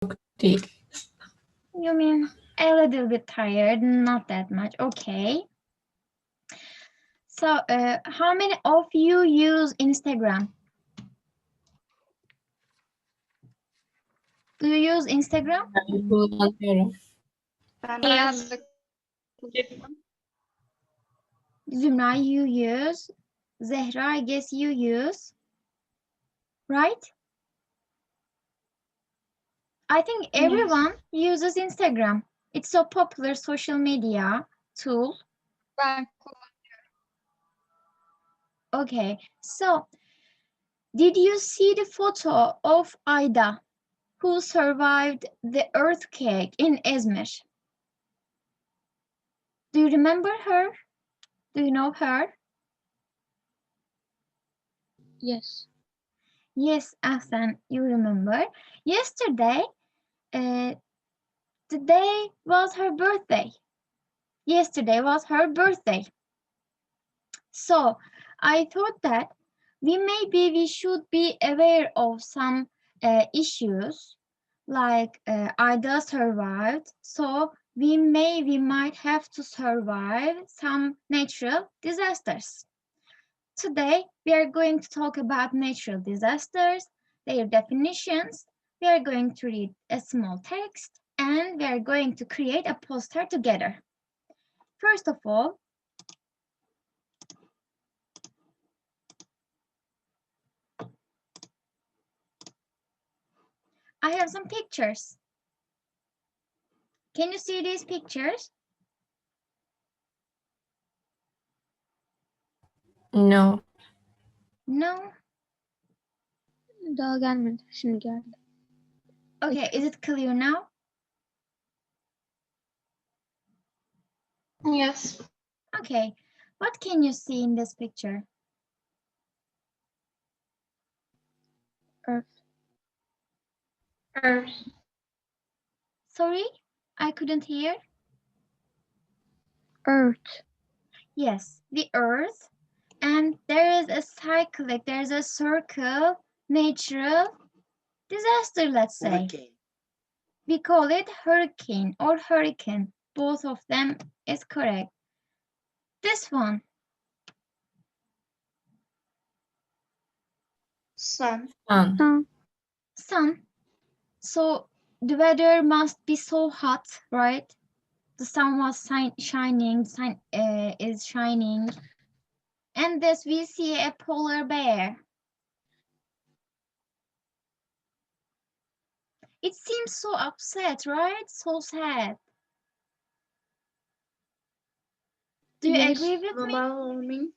Değil. You mean a little bit tired, not that much. Okay. So, how many of you use Instagram? Do you use Instagram? Ben kullanıyorum. Ben bayağı Zümra, you use. Zehra, I guess you use. Right? I think everyone uses Instagram. It's so popular social media tool. ben Okay, so did you see the photo of Aida, who survived the earthquake in Izmir? Do you remember her? Do you know her? Yes. Yes, Ahsan, you remember. Yesterday, today was her birthday. Yesterday was her birthday. So I thought that we should be aware of some issues like Ida survived, so we might have to survive some natural disasters. Today we are going to talk about natural disasters, their definitions. We are going to read a small text and we are going to create a poster together. First of all, I have some pictures. Can you see these pictures? No. No? Daha gelmedi. Şimdi geldi. Okay, is it clear now? Yes. Okay, what can you see in this picture? Earth. Earth. Sorry, I couldn't hear. Earth. Yes, the earth. And there is a cyclic, there's a circle, natural disaster, let's say. Hurricane. We call it hurricane or hurricane. Both of them is correct. This one. Sun. Sun. Sun. Sun. So the weather must be so hot, right? The sun was shining, sun is shining. And this we see a polar bear. It seems so upset, right? So sad. Do you agree with me? Global warming.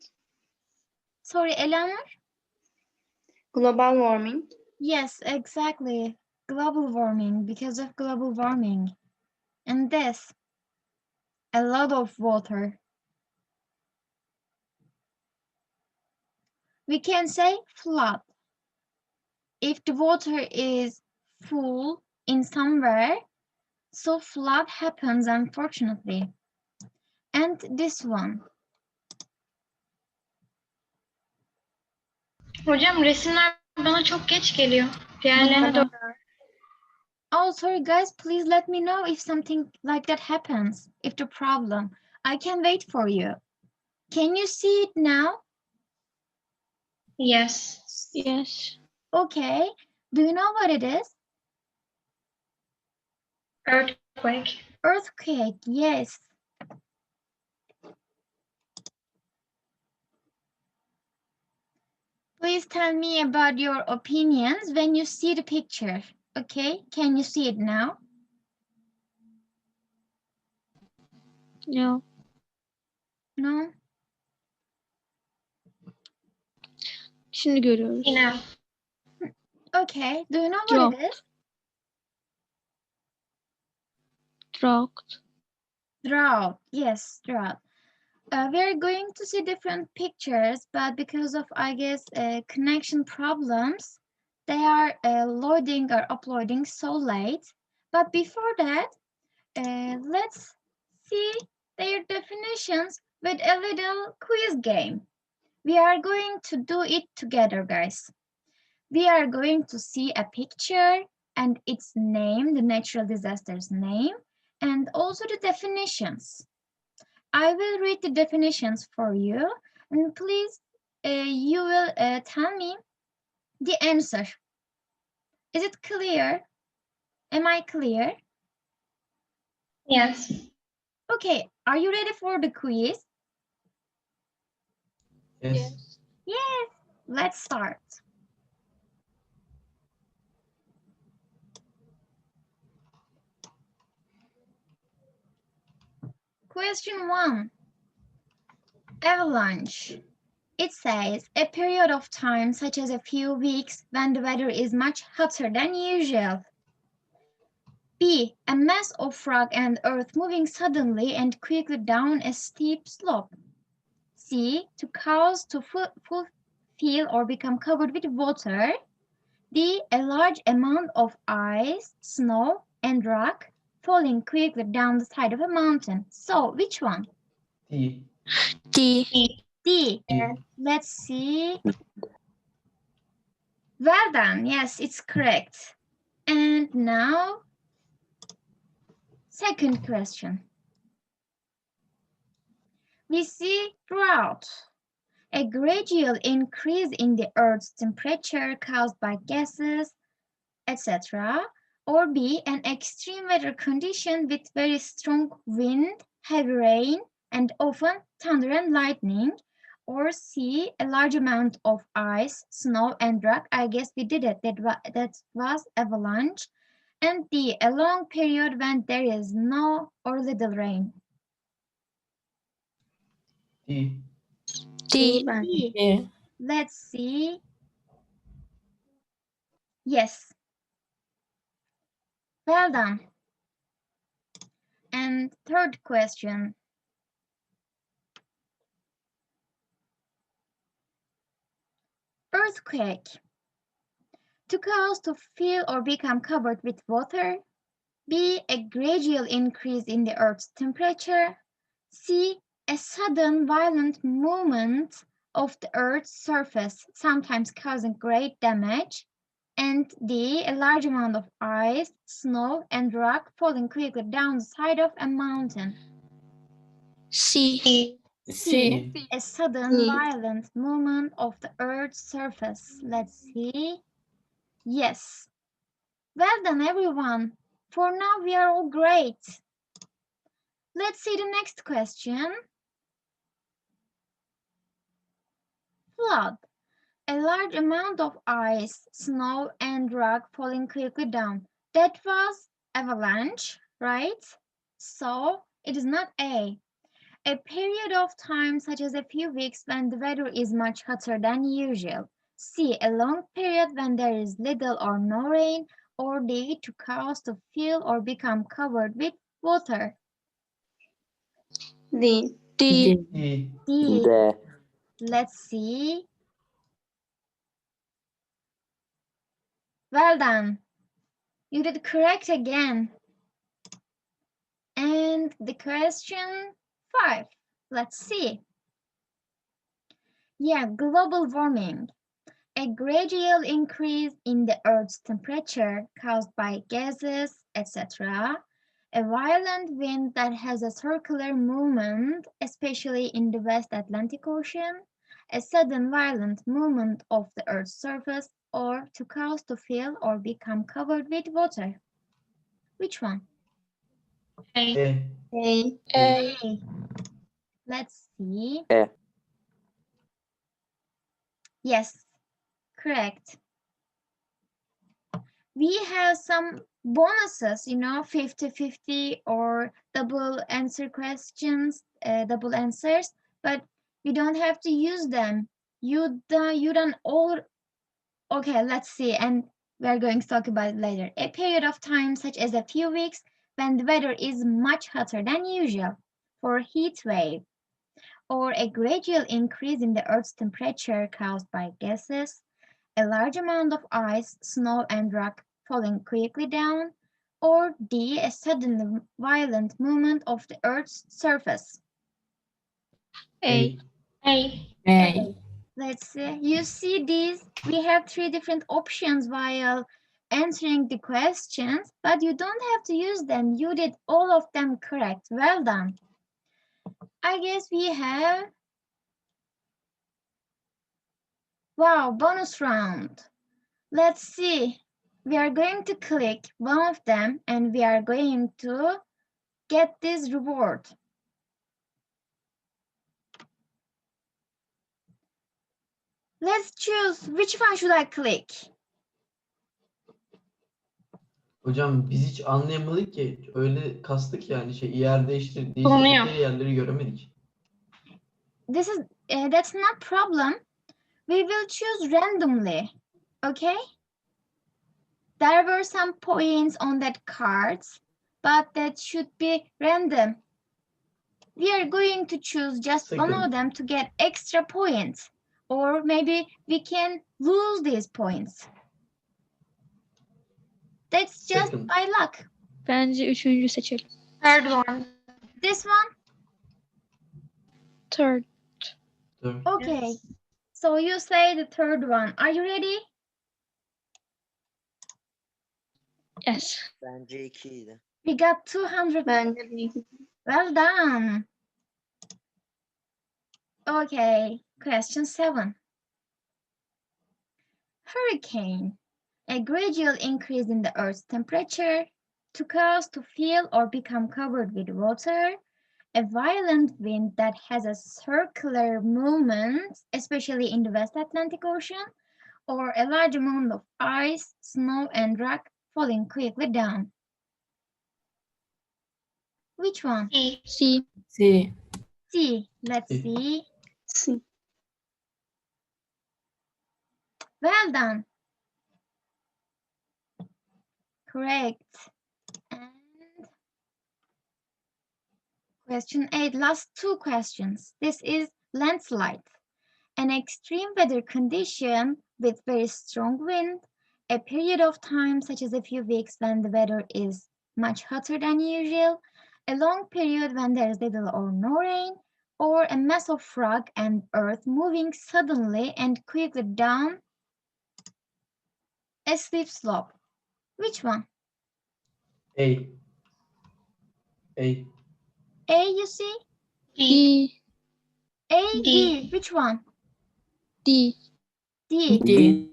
Sorry, Eleanor? Global warming. Yes, exactly. Global warming, because of global warming. And this, a lot of water. We can say flood. If the water is full in somewhere, so flood happens, unfortunately. And this one. Hocam resimler bana çok geç geliyor. Diğerlerine doğru. Oh, sorry guys, please let me know if something like that happens, if the problem. I can wait for you. Can you see it now? Yes. Yes. Okay. Do you know what it is? Earthquake. Earthquake, yes. Please tell me about your opinions when you see the picture. Okay, can you see it now? No. No? Şimdi görüyoruz. Yine. Okay, do you know what it is? Drought. Drought, yes, drought. We're going to see different pictures, but because of, I guess, connection problems, they are loading or uploading so late. But before that, let's see their definitions with a little quiz game. We are going to do it together, guys. We are going to see a picture and its name, the natural disaster's name, and also the definitions. I will read the definitions for you, and please, you will tell me the answer. Is it clear? Am I clear? Yes. Okay, are you ready for the quiz? Yes. Yes, let's start. Question 1. Avalanche. It says a period of time such as a few weeks when the weather is much hotter than usual. B. A mass of rock and earth moving suddenly and quickly down a steep slope. C. To cause to fill or become covered with water. D. A large amount of ice, snow, and rock falling quickly down the side of a mountain. So, which one? D. D. D. D. Let's see. Well done. Yes, it's correct. And now, second question. We see drought, a gradual increase in the Earth's temperature caused by gases, etc. Or B, an extreme weather condition with very strong wind, heavy rain, and often thunder and lightning. Or C, a large amount of ice, snow, and rock. I guess we did it. That was avalanche. And D, a long period when there is no or little rain. D. D. D. D. Let's see. Yes. Well done. And third question. Earthquake. To cause to fill or become covered with water. B. A gradual increase in the Earth's temperature. C. A sudden violent movement of the Earth's surface, sometimes causing great damage. And D. A large amount of ice, snow, and rock falling quickly down the side of a mountain. C. C. A sudden violent movement of the Earth's surface. Let's see. Yes. Well done, everyone. For now, we are all great. Let's see the next question. Flood. A large amount of ice, snow, and rock falling quickly down. That was avalanche, right? So it is not A. A period of time such as a few weeks when the weather is much hotter than usual. C. A long period when there is little or no rain. Or D. To cause to fill or become covered with water. D. D. D. D. D. Let's see. Well done. You did correct again. And the question 5. Let's see. Yeah, global warming. A gradual increase in the Earth's temperature caused by gases, etc. A violent wind that has a circular movement, especially in the West Atlantic Ocean. A sudden violent movement of the Earth's surface, or to cause to fill or become covered with water. Which one? A. A. A. A. Let's see. A. Yes, correct. We have some bonuses, 50-50 or double answer questions, double answers, but we don't have to use them. You done all. Okay, let's see, and we're going to talk about it later. A period of time such as a few weeks when the weather is much hotter than usual for heat wave, or a gradual increase in the Earth's temperature caused by gases, a large amount of ice, snow, and rock falling quickly down, or D. A sudden violent movement of the Earth's surface. A. A. A. Let's see. You see these? We have 3 different options while answering the questions, but you don't have to use them. You did all of them correct. Well done. I guess we have, wow, bonus round. Let's see. We are going to click one of them and we are going to get this reward. Let's choose. Which one should I click? Hocam biz hiç anlayamadık ki. Öyle kastık yani yer Bulunuyor. değiştirdikleri yerleri göremedik. This is that's not problem. We will choose randomly. Okay? There were some points on that cards, but that should be random. We are going to choose just one of Second. them to get extra points. Or maybe we can lose these points. That's just Second. by luck. Bence üçüncü seçelim. Third one. This one? Third. Third. Okay. Yes. So you say the third one. Are you ready? Yes. Bence 2'ydi. We got 200. Well done. Okay, question 7. Hurricane. A gradual increase in the Earth's temperature to cause to fill or become covered with water, a violent wind that has a circular movement, especially in the West Atlantic Ocean, or a large amount of ice, snow, and rock falling quickly down. Which one? C. C. C. C. Let's C. see. C. Well done. Correct. And question 8, last 2 questions. This is landslide. An extreme weather condition with very strong wind, a period of time such as a few weeks when the weather is much hotter than usual, a long period when there is little or no rain, or a mass of rock and earth moving suddenly and quickly down a steep slope. Which one? A. A. A, you see? D. D. A, D. D. Which one? D. D. D.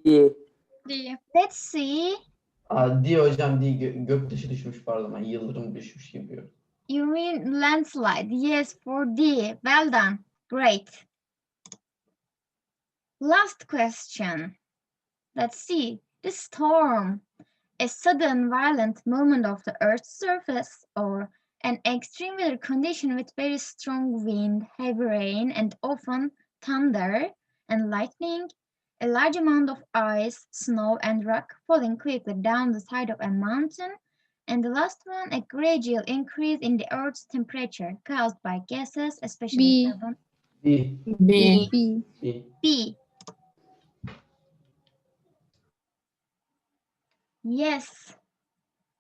D. Let's see. D hocam D. Göktaşı düşmüş pardon. Ben yıldırım düşmüş gibi gördüm. You mean landslide? Yes, for D. Well done. Great. Last question. Let's see. The storm. A sudden violent movement of the Earth's surface or an extreme weather condition with very strong wind, heavy rain, and often thunder and lightning, a large amount of ice, snow, and rock falling quickly down the side of a mountain, and the last one, a gradual increase in the Earth's temperature caused by gases, especially B. carbon. D. B. B. D. B. Yes.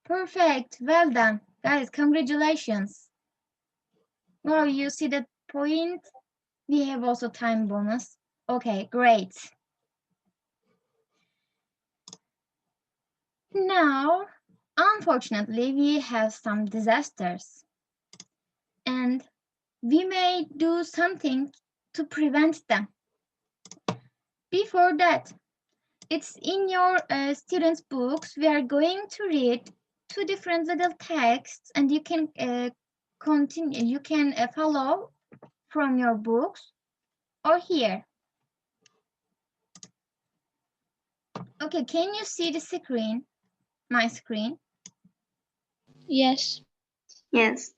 Perfect. Well done. Guys, congratulations. Wow, you see that point? We have also time bonus. Okay, great. Now, unfortunately, we have some disasters. And we may do something to prevent them. Before that, it's in your students' books. We are going to read 2 different little texts, and you can continue. You can follow from your books or here. Okay, can you see the screen? My screen? Yes. Yes.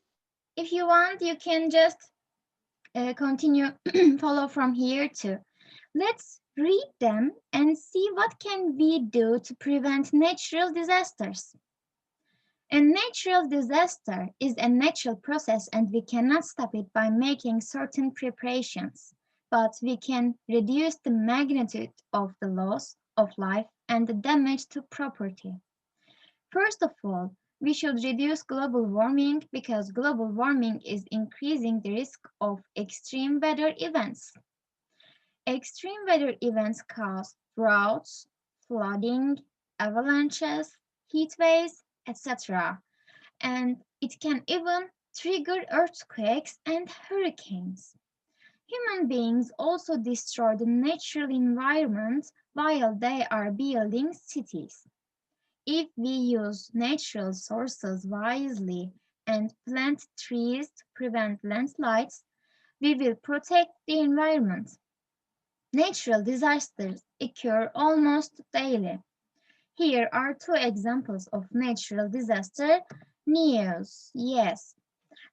If you want, you can just continue follow from here too. Let's read them and see what can we do to prevent natural disasters. A natural disaster is a natural process and we cannot stop it by making certain preparations, but we can reduce the magnitude of the loss of life and the damage to property. First of all, we should reduce global warming because global warming is increasing the risk of extreme weather events. Extreme weather events cause droughts, flooding, avalanches, heat waves, etc. And it can even trigger earthquakes and hurricanes. Human beings also destroy the natural environment while they are building cities. If we use natural sources wisely and plant trees to prevent landslides, we will protect the environment. Natural disasters occur almost daily. Here are two examples of natural disaster news. Yes,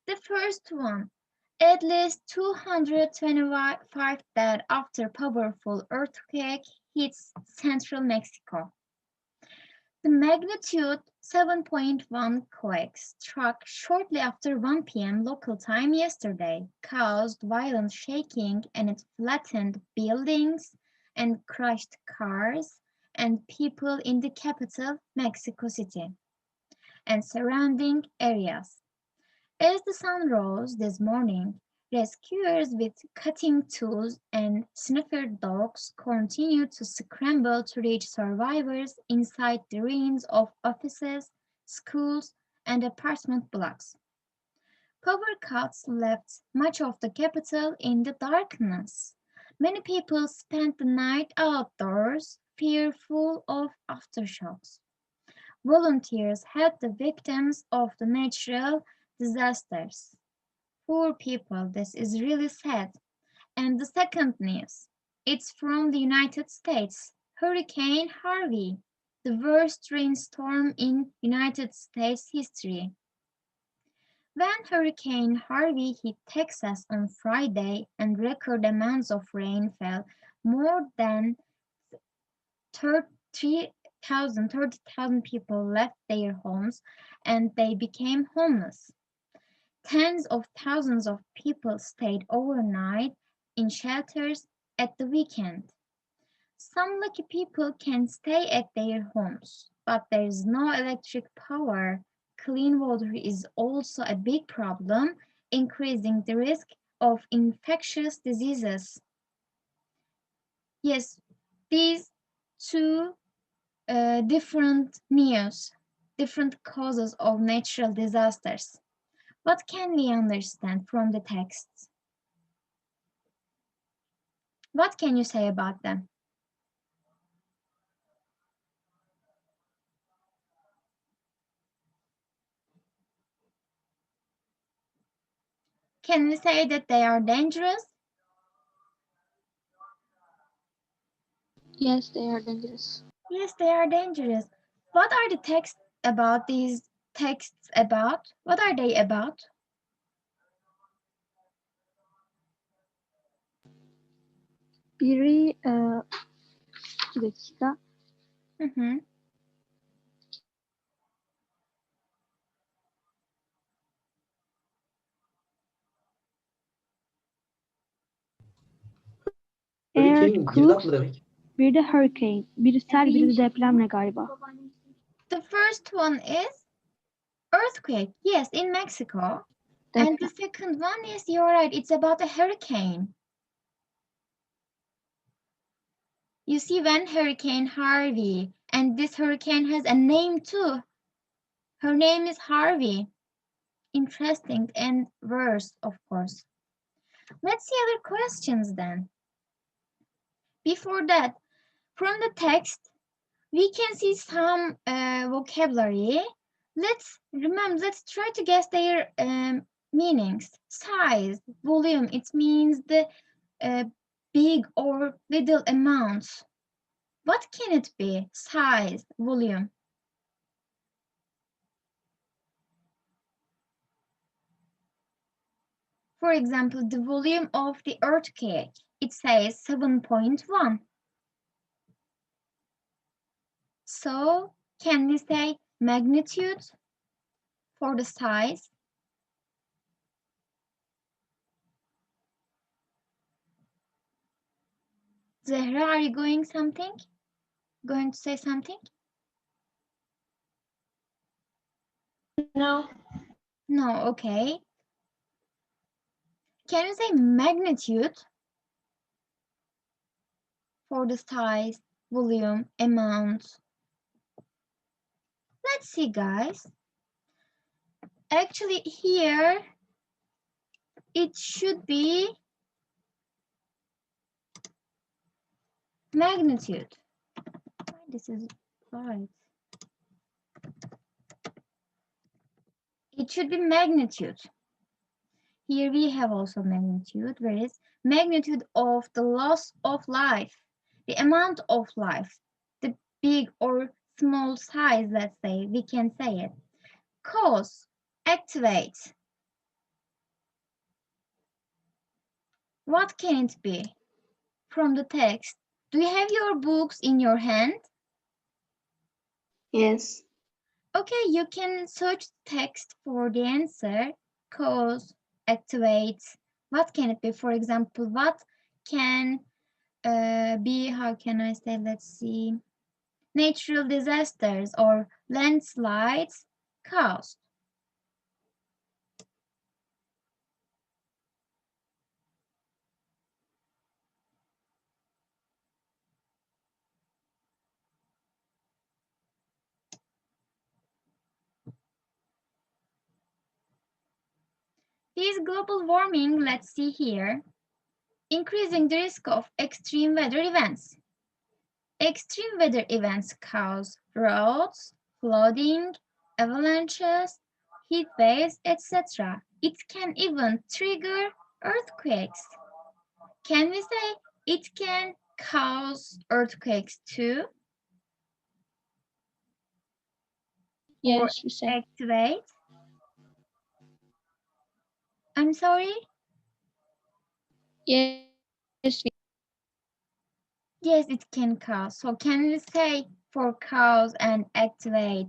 the first one, at least 225 dead after powerful earthquake hits central Mexico. The magnitude 7.1 quake struck shortly after 1 p.m. local time yesterday, caused violent shaking, and it flattened buildings and crushed cars and people in the capital, Mexico City, and surrounding areas. As the sun rose this morning, rescuers with cutting tools and sniffer dogs continued to scramble to reach survivors inside the ruins of offices, schools, and apartment blocks. Power cuts left much of the capital in the darkness. Many people spent the night outdoors, fearful of aftershocks. Volunteers helped the victims of the natural disasters. Poor people, this is really sad. And the second news, it's from the United States. Hurricane Harvey, the worst rainstorm in United States history. When Hurricane Harvey hit Texas on Friday and record amounts of rain fell, more than 30,000 people left their homes and they became homeless. Tens of thousands of people stayed overnight in shelters at the weekend. Some lucky people can stay at their homes, but there is no electric power. Clean water is also a big problem, increasing the risk of infectious diseases. Yes, these two different news, different causes of natural disasters. What can we understand from the texts? What can you say about them? Can we say that they are dangerous? Yes, they are dangerous. Yes, they are dangerous. What are the texts about these texts about? What are they about? Biri, bir dakika. Hı hı. Hurricane girdap mı Earthquake, demek? bir de hurricane. Biri sel, biri de depremle galiba. The first one is earthquake. Yes, in Mexico. And the Deprem. second one is, you're right, it's about a hurricane. You see, when Hurricane Harvey, and this hurricane has a name too. Her name is Harvey. Interesting and worse, of course. Let's see other questions then. Before that, from the text, we can see some vocabulary. Let's try to guess their meanings. Size, volume, it means the big or little amounts. What can it be? Size, volume. For example, the volume of the earthquake, it says 7.1. So, can we say magnitude for the size? Zehra, are you going to say something? No. No, okay. Can you say magnitude for the size, volume, amount? let's see, guys. Actually, here it should be magnitude. This is right. It should be magnitude. Here we have also magnitude, where is magnitude of the loss of life, the amount of life, the big or small size, let's say, we can say it. Cause, activate. What can it be? From the text. Do you have your books in your hand? Yes. Okay, you can search text for the answer. Cause, activate. What can it be? For example, what can be, how can I say, let's see, natural disasters or landslides caused. Is global warming, let's see here, increasing the risk of extreme weather events. Extreme weather events cause droughts, flooding, avalanches, heat waves, etc. It can even trigger earthquakes. Can we say it can cause earthquakes too? Or Yes, we say. activate? I'm sorry? Yes, we. Yes, it can cause. So can we say for cause and activate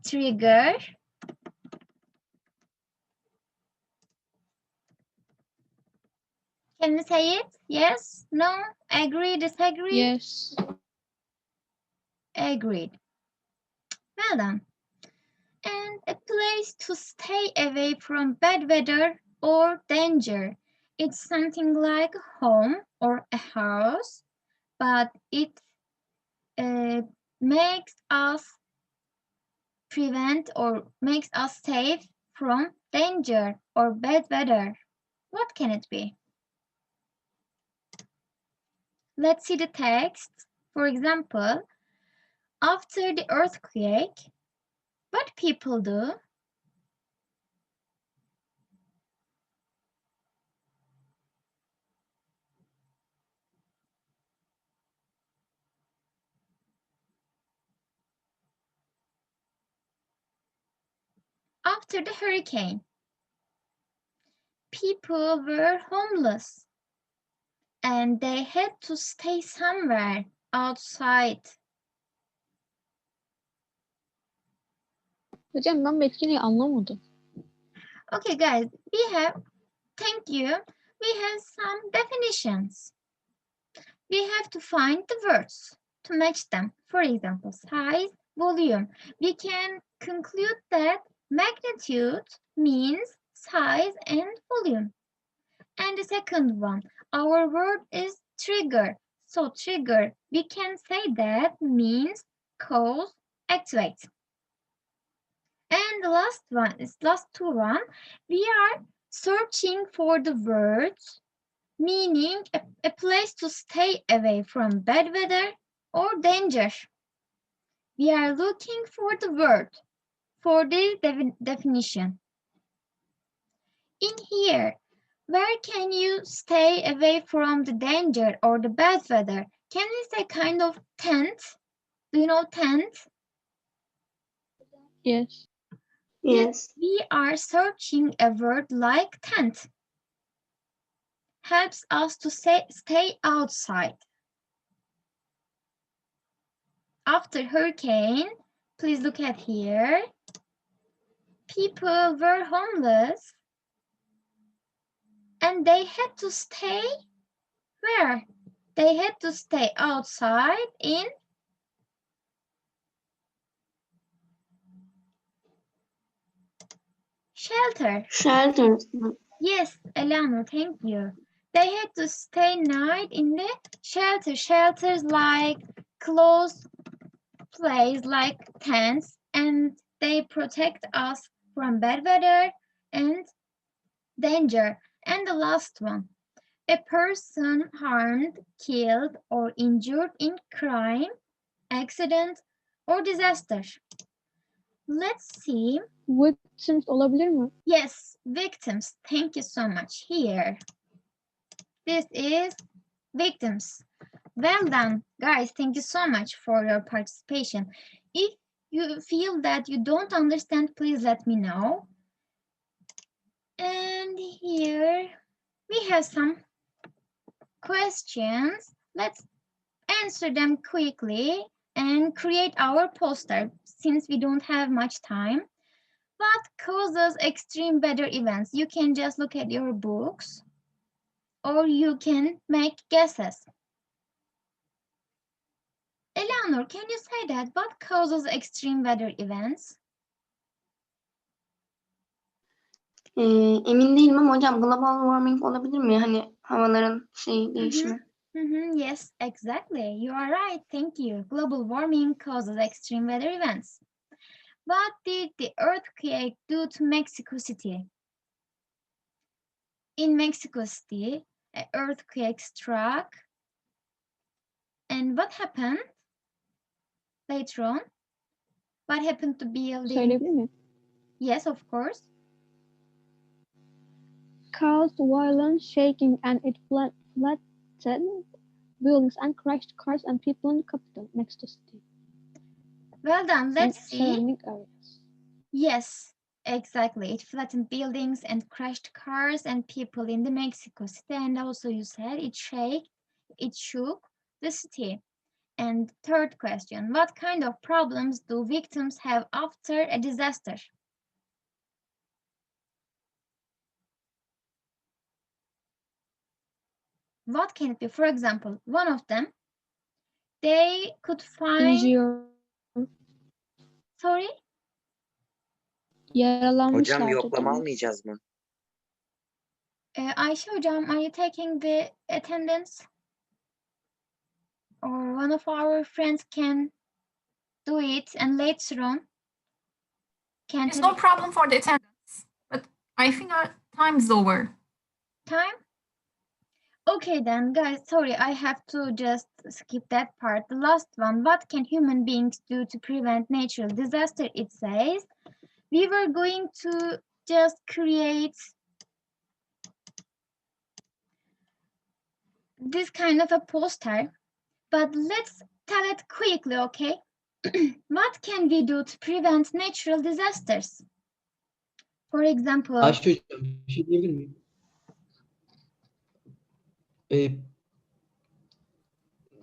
trigger? Can we say it? Yes? No? Agree? Disagree? Yes. Agreed. Well done. And a place to stay away from bad weather or danger. It's something like a home or a house, but it makes us prevent or makes us safe from danger or bad weather. What can it be? Let's see the text. For example, after the earthquake, what people do? After the hurricane, people were homeless and they had to stay somewhere outside. Hocam ben bu etkinliği anlamadım. Okay, guys, thank you. We have some definitions. We have to find the words to match them. For example, size, volume. We can conclude that magnitude means size and volume. And the second one, our word is trigger. So trigger, we can say that means cause, activate. And the last two one, we are searching for the words meaning a place to stay away from bad weather or danger. We are looking for the word for this definition. In here, where can you stay away from the danger or the bad weather? Can we say kind of tent? Do you know tent? Yes. Yes. We are searching a word like tent. Helps us to stay outside. After hurricane, please look at here. People were homeless and they had to stay where? They had to stay outside in shelter. Shelter. Yes, Eleanor, thank you. They had to stay night in the shelter. Shelters like closed place like tents. and they protect us from bad weather and danger. And the last one, a person harmed, killed, or injured in crime, accident, or disaster. Let's see. Victims olabilir mi? Yes, victims. Thank you so much. Here. This is victims. Well done, guys. Thank you so much for your participation. If you feel that you don't understand, please let me know. And here we have some questions. Let's answer them quickly and create our poster since we don't have much time. What causes extreme weather events? You can just look at your books or you can make guesses. Eleanor, can you say that? What causes extreme weather events? Emin değilim ama hocam global warming olabilir mi? Hani havaların değişimi. Yes, exactly. You are right. Thank you. Global warming causes extreme weather events. What did the earthquake do to Mexico City? In Mexico City, an earthquake struck. And what happened later on? What happened to building? Söyleyebilir miyim? Yes, of course. Caused violent shaking and it flattened buildings and crashed cars and people in the capital, Mexico City. Well done. Let's see. Surrounding areas. Yes, exactly. It flattened buildings and crashed cars and people in the Mexico City. And also you said it shook the city. And third question, what kind of problems do victims have after a disaster? What can it be? For example, one of them, they could find... İnjiyor. Sorry? Yaralanmışlardı. Hocam yoklama değil mi? almayacağız mı? Ayşe hocam, are you taking the attendance? Or one of our friends can do it and later on can There's no problem for the attendance, but I think our time is over. time? Okay then, guys, sorry, I have to just skip that part. The last one, what can human beings do to prevent natural disaster? It says, we were going to just create this kind of a poster, but let's tell it quickly, okay? What can we do to prevent natural disasters? For example, Ayşe hocam bir şey diyebilir miyim?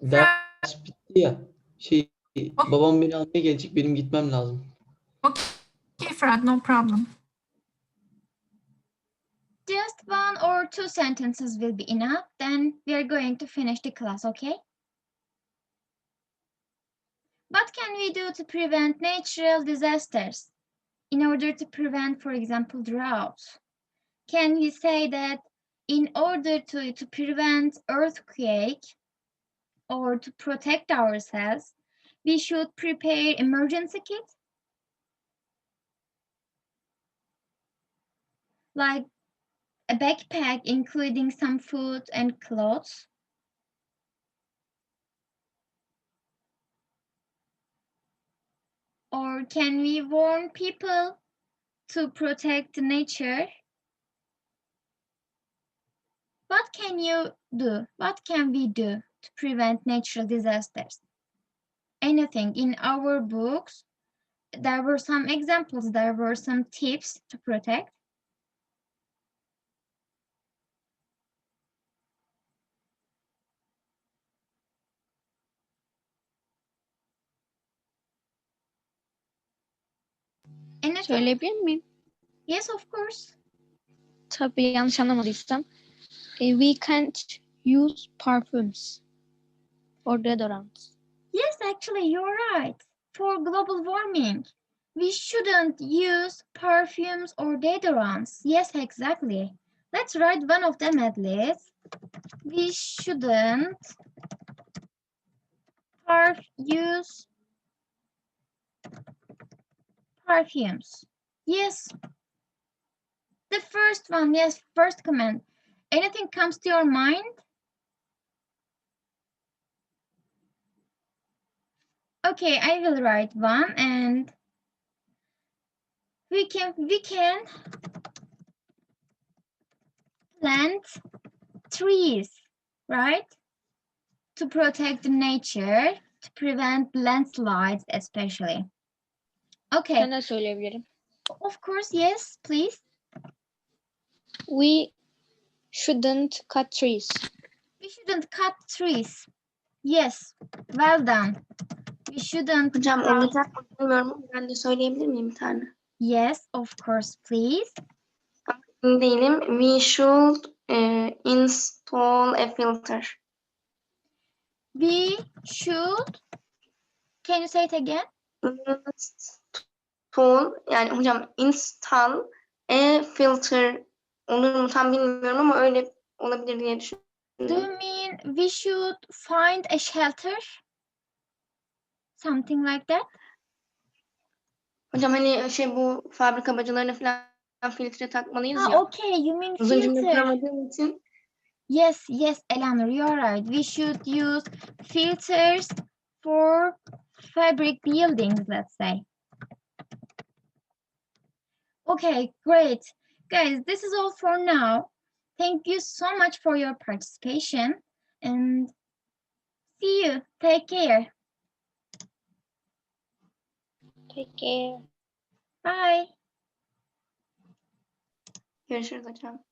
Ders bitti ya. Babam beni almaya gelecek. Benim gitmem lazım. Okay, Fred, no problem. just one or two sentences will be enough. Then we are going to finish the class, okay? What can we do to prevent natural disasters? In order to prevent, for example, droughts? Can we say that in order to prevent earthquake or to protect ourselves, we should prepare emergency kit? Like a backpack including some food and clothes? Or can we warn people to protect nature? What can you do? What can we do to prevent natural disasters? Anything. In our books, there were some examples, there were some tips to protect. Anything? Söyleyebilir miyim? Yes, of course. Tabii yanlış anlamadıysam. We can't use perfumes or deodorants. Yes, actually, you're right. For global warming, we shouldn't use perfumes or deodorants. Yes, exactly. Let's write one of them at least. We shouldn't use perfumes. Yes. The first one, yes, first comment. Anything comes to your mind? Okay, I will write one, and we can plant trees, right? To protect the nature, to prevent landslides especially. Okay. Ben de söyleyebilirim. Of course, yes, please. We shouldn't cut trees. We shouldn't cut trees. Yes, well done. We shouldn't Hocam cut. olacak mı bilmiyorum ama ben de söyleyebilir miyim bir tane? Yes, of course, please. Emin değilim. We should install a filter. We should. Can you say it again? Install, yani hocam install a filter olur mu tam bilmiyorum ama öyle olabilir diye Do düşündüm. you mean we should find a shelter? Something like that? Hocam hani bu fabrika bacalarına falan filtre takmalıyız ya. Okay, you mean Uzun cümle filter. kuramadığım için. Yes, Eleanor, you're right. We should use filters for fabric buildings, let's say. Okay, great. Guys, this is all for now. Thank you so much for your participation and see you. Take care. Take care. Bye. Görüşürüz hocam.